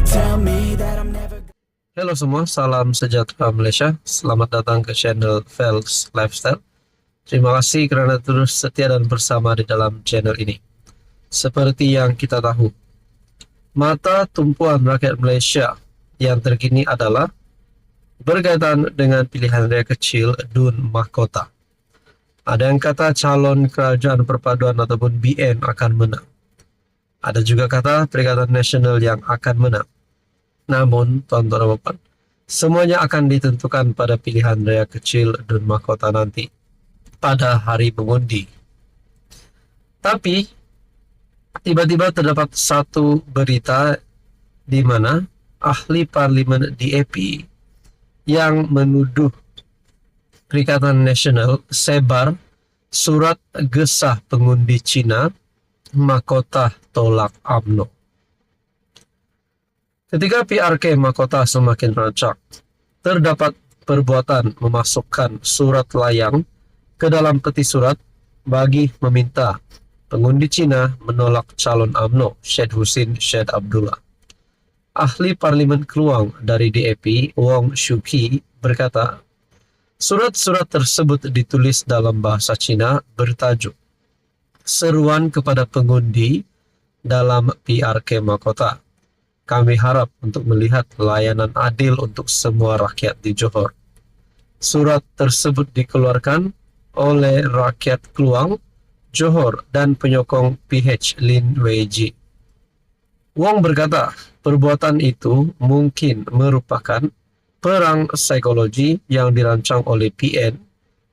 tell me that I'm never. Halo semua, salam sejahtera Malaysia. Selamat datang ke channel Fels Lifestyle. Terima kasih kerana terus setia dan bersama di dalam channel ini. Seperti yang kita tahu, mata tumpuan rakyat Malaysia yang terkini adalah berkaitan dengan pilihan raya kecil DUN Mahkota. Ada yang kata calon kerajaan perpaduan ataupun BN akan menang. Ada juga kata Perikatan Nasional yang akan menang. Namun, tuan-tuan dan puan, semuanya akan ditentukan pada pilihan raya kecil DUN Mahkota nanti, pada hari mengundi. Tapi, tiba-tiba terdapat satu berita di mana ahli parlimen DAP yang menuduh Perikatan Nasional sebar surat gesah pengundi Cina Mahkota tolak UMNO. Ketika PRK Mahkota semakin rancak, terdapat perbuatan memasukkan surat layang ke dalam peti surat bagi meminta pengundi Cina menolak calon UMNO Syed Husin Syed Abdullah. Ahli Parlimen Keluang dari DAP, Wong Shuqi, berkata, surat-surat tersebut ditulis dalam bahasa Cina bertajuk Seruan kepada pengundi dalam PRK Mahkota. Kami harap untuk melihat layanan adil untuk semua rakyat di Johor. Surat tersebut dikeluarkan oleh rakyat Keluang, Johor dan penyokong PH Lin Wei Ji. Wong berkata, perbuatan itu mungkin merupakan perang psikologi yang dirancang oleh PN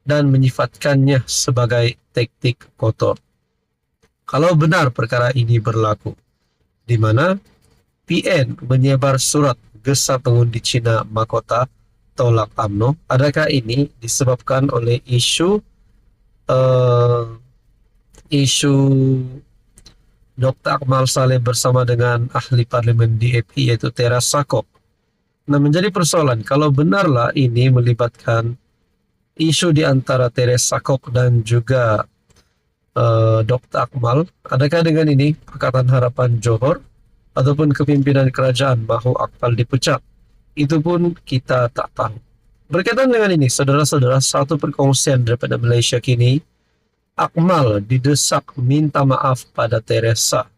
dan menyifatkannya sebagai taktik kotor. Kalau benar perkara ini berlaku, di mana PN menyebar surat gesah pengundi Cina Mahkota tolak UMNO, adakah ini disebabkan oleh isu Dr. Akmal Saleh bersama dengan ahli parlimen DAP yaitu Tera Sakok? Nah, menjadi persoalan kalau benarlah ini melibatkan isu di antara Tera Sakok dan juga Dr. Akmal, adakah dengan ini Pakatan Harapan Johor ataupun kepimpinan kerajaan mahu Akmal dipecat? Itu pun kita tak tahu. Berkaitan dengan ini, saudara-saudara, satu perkongsian daripada Malaysia kini, Akmal didesak minta maaf pada Teresa,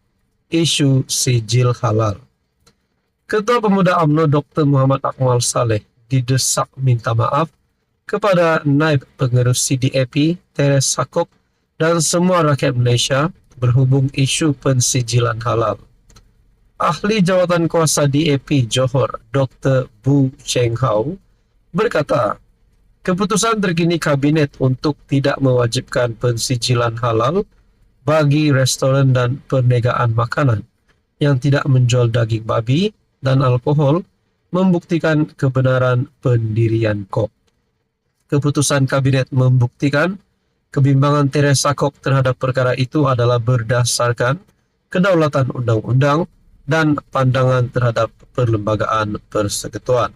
isu sijil halal. Ketua Pemuda UMNO Dr. Muhammad Akmal Saleh didesak minta maaf kepada Naib Pengerusi DAP Teresa Sakok dan semua rakyat Malaysia berhubung isu pensijilan halal. Ahli Jawatan Kuasa DAP Johor, Dr. Bu Cheng Hau, berkata, keputusan terkini Kabinet untuk tidak mewajibkan pensijilan halal bagi restoran dan perniagaan makanan yang tidak menjual daging babi dan alkohol membuktikan kebenaran pendirian KOP. Keputusan Kabinet membuktikan kebimbangan Teresa Sakok terhadap perkara itu adalah berdasarkan kedaulatan undang-undang dan pandangan terhadap perlembagaan persekutuan.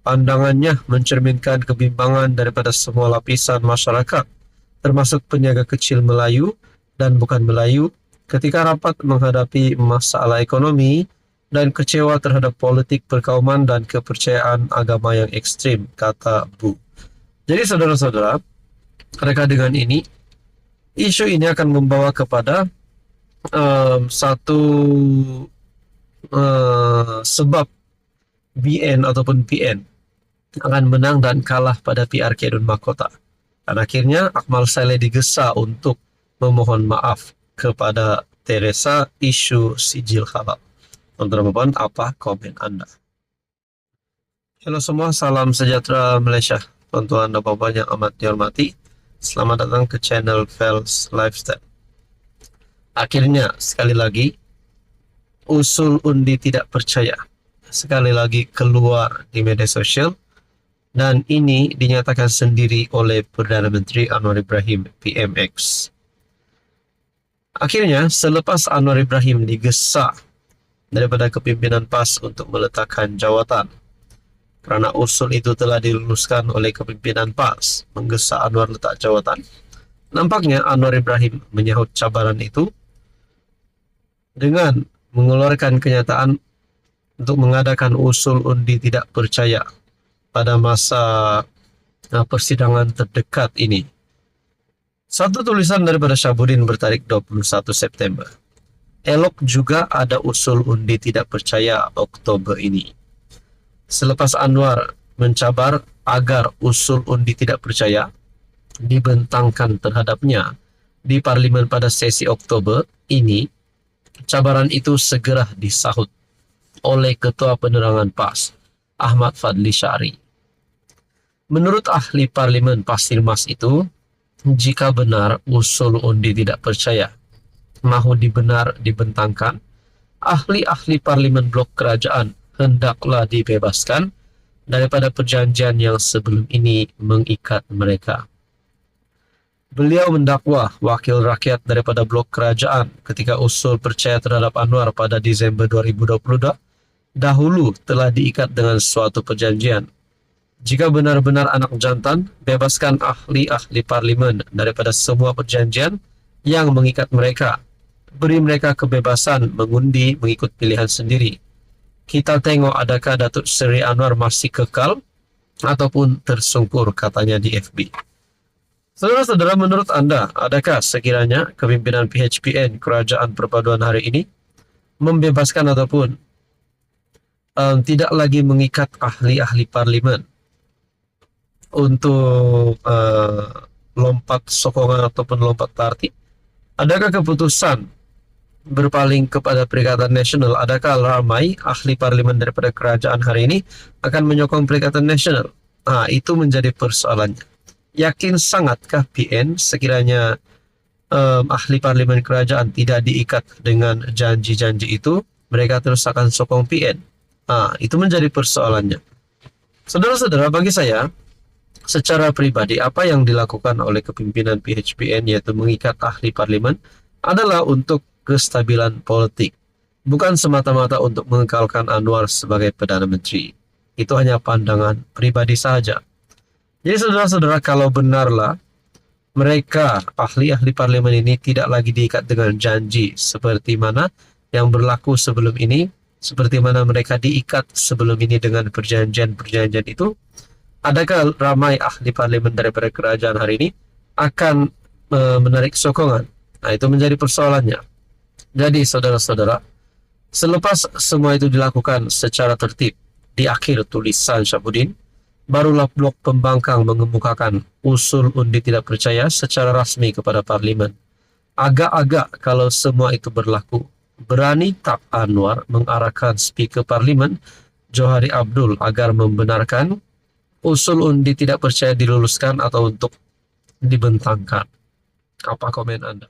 Pandangannya mencerminkan kebimbangan daripada semua lapisan masyarakat, termasuk peniaga kecil Melayu dan bukan Melayu, ketika rapat menghadapi masalah ekonomi dan kecewa terhadap politik perkauman dan kepercayaan agama yang ekstrim, kata Bu. Jadi saudara-saudara, adakah dengan ini, isu ini akan membawa kepada satu sebab BN ataupun PN akan menang dan kalah pada PRK DUN Mahkota. Dan akhirnya Akmal Saleh digesa untuk memohon maaf kepada Teresa isu sijil halal. Teman-teman, apa komen Anda? Halo semua, salam sejahtera Malaysia. Tuan-tuan dan puan yang amat dihormati, selamat datang ke channel Fels Lifestyle. Akhirnya, sekali lagi, usul undi tidak percaya sekali lagi keluar di media sosial, dan ini dinyatakan sendiri oleh Perdana Menteri Anwar Ibrahim PMX. Akhirnya, selepas Anwar Ibrahim digesa daripada kepimpinan PAS untuk meletakkan jawatan, kerana usul itu telah diluluskan oleh kepimpinan PAS menggesa Anwar letak jawatan, nampaknya Anwar Ibrahim menyahut cabaran itu dengan mengeluarkan kenyataan untuk mengadakan usul undi tidak percaya pada masa persidangan terdekat ini. Satu tulisan daripada Syahbudin bertarik 21 September. Elok juga ada usul undi tidak percaya Oktober ini. Selepas Anwar mencabar agar usul undi tidak percaya dibentangkan terhadapnya di Parlimen pada sesi Oktober ini, cabaran itu segera disahut oleh Ketua Penerangan PAS, Ahmad Fadli Syari. Menurut ahli Parlimen Pasir-Mas itu, jika benar usul undi tidak percaya mahu dibentangkan, ahli-ahli Parlimen Blok Kerajaan hendaklah dibebaskan daripada perjanjian yang sebelum ini mengikat mereka. Beliau mendakwa wakil rakyat daripada Blok Kerajaan ketika usul percaya terhadap Anwar pada Disember 2022 dahulu telah diikat dengan suatu perjanjian. Jika benar-benar anak jantan, bebaskan ahli-ahli Parlimen daripada semua perjanjian yang mengikat mereka. Beri mereka kebebasan mengundi mengikut pilihan sendiri. Kita tengok adakah Datuk Seri Anwar masih kekal ataupun tersungkur, katanya di FB. Saudara-saudara, menurut anda, adakah sekiranya kepimpinan PHPN Kerajaan Perpaduan hari ini membebaskan ataupun tidak lagi mengikat ahli-ahli Parlimen untuk lompat sokongan ataupun lompat parti? Adakah keputusan berpaling kepada Perikatan Nasional? Adakah ramai ahli Parlimen daripada kerajaan hari ini akan menyokong Perikatan Nasional? Itu menjadi persoalannya. Yakin sangatkah PN sekiranya ahli Parlimen kerajaan tidak diikat dengan janji-janji itu, mereka terus akan sokong PN? Itu menjadi persoalannya. Saudara-saudara, bagi saya, secara pribadi, apa yang dilakukan oleh kepimpinan PHPN yaitu mengikat ahli Parlimen adalah untuk kestabilan politik, bukan semata-mata untuk mengekalkan Anwar sebagai Perdana Menteri. Itu hanya pandangan pribadi saja. Jadi saudara-saudara, kalau benarlah mereka ahli-ahli Parlimen ini tidak lagi diikat dengan janji seperti mana yang berlaku sebelum ini, seperti mana mereka diikat sebelum ini dengan perjanjian-perjanjian itu, adakah ramai ahli Parlimen daripada kerajaan hari ini akan menarik sokongan? Itu menjadi persoalannya. Jadi saudara-saudara, selepas semua itu dilakukan secara tertib di akhir tulisan Syahbudin, barulah Blok Pembangkang mengemukakan usul undi tidak percaya secara rasmi kepada Parlimen. Agak-agak kalau semua itu berlaku, berani tak Anwar mengarahkan Speaker Parlimen Johari Abdul agar membenarkan usul undi tidak percaya diluluskan atau untuk dibentangkan? Apa komen Anda?